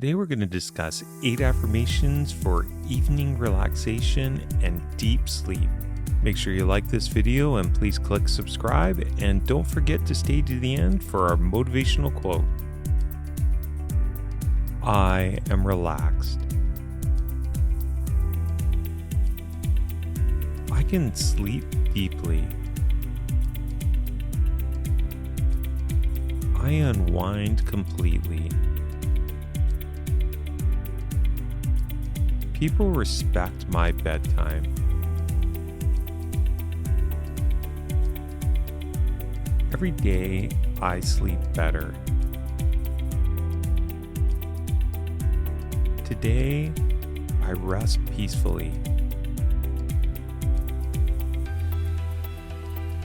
Today we're going to discuss 8 affirmations for evening relaxation and deep sleep. Make sure you like this video and please click subscribe, and don't forget to stay to the end for our motivational quote. I am relaxed. I can sleep deeply. I unwind completely. People respect my bedtime. Every day, I sleep better. Today, I rest peacefully.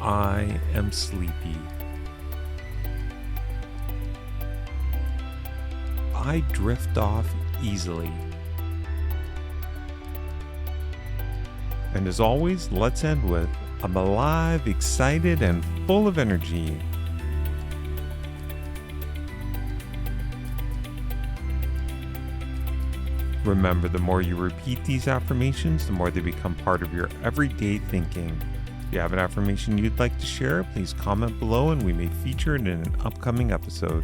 I am sleepy. I drift off easily. And as always, let's end with, I'm alive, excited, and full of energy. Remember, the more you repeat these affirmations, the more they become part of your everyday thinking. If you have an affirmation you'd like to share, please comment below and we may feature it in an upcoming episode.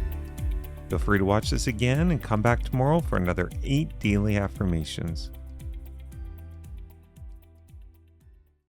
Feel free to watch this again and come back tomorrow for another 8 daily affirmations.